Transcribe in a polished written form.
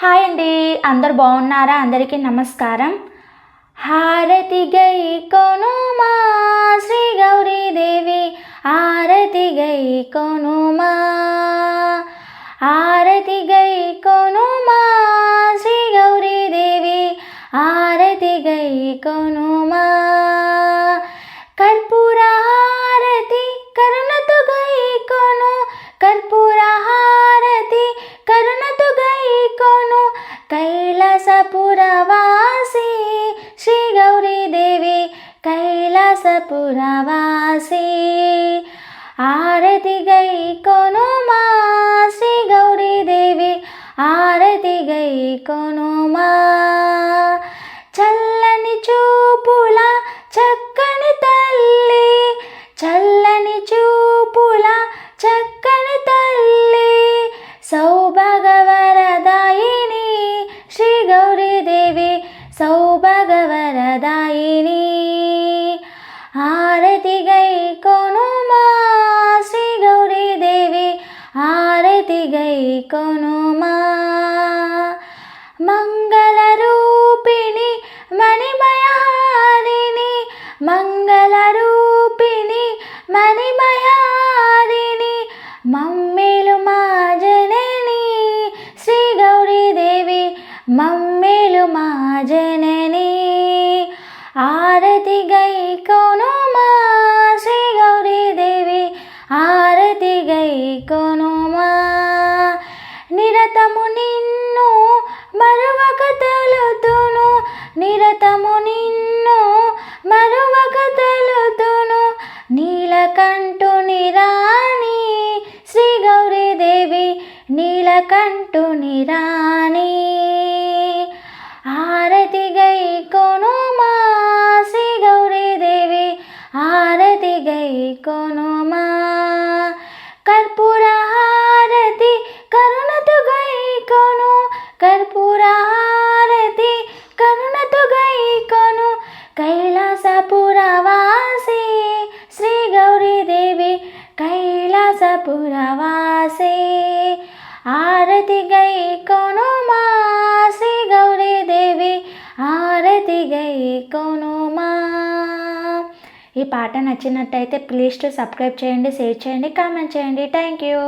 Hi అండి, అందరు బాగున్నారా? అందరికీ నమస్కారం. హారతి గై కొనుమా శ్రీ గౌరీదేవి, హారతి గై కొనుమా, హారతి గై కొనుమా శ్రీ గౌరీదేవి, హారతి గై కొనుమా. కర్పూర హారతి కరుణతో గై కొను, కర్పూర హారతి కరుణతో గై కొను, కైలాసపురవాసి శ్రీ గౌరీదేవి, కైలాసపురవాసి. హారతి గై కొనుమా శ్రీ గౌరీదేవి, హారతి గై కొనుమా. చల్లని చూపుల చక్కని తల్లి, చల్లని చూపుల చక్కని తల్లి, సౌభాగ్యవరదాయిని శ్రీ గౌరీదేవి, సౌభాగ్యవరదాయిని. హారతి గై కొనుమా శ్రీ గౌరీదేవి, హారతి గై కొనుమా. మంగళ రూపిణి మణిమయహారిణి, మంగళ రూపిణి మణిమయహారిణి, మమ్మేలు మా జనని శ్రీ గౌరీదేవి, మమ్మేలు మా జనని. హారతి గై కొనుమా శ్రీ గౌరీదేవి, హారతి గై కొనుమా. నిరతము నిన్ను మరువక తలుతును, నిరతము నిన్ను మరువక తలుతును, నీలకంఠుని రాణి శ్రీ గౌరీదేవి, నీలకంఠుని రాణి. హారతి గై కొనుమా శ్రీ గౌరీదేవి, హారతి గై కొనుమా. కర్పూర హారతి కరుణతో గై కొను, కర్పూర హారతి కరుణతో గై కొను, కైలాసపురవాసి శ్రీ గౌరీదేవి, కైలాసపురవాసి. హారతి గై కొనుమా శ్రీ గౌరీదేవి, హారతి గై కొనుమా. ఈ పాట నచ్చినట్టయితే ప్లీజ్ టు సబ్స్క్రైబ్ చేయండి, షేర్ చేయండి, కామెంట్ చేయండి. Thank you.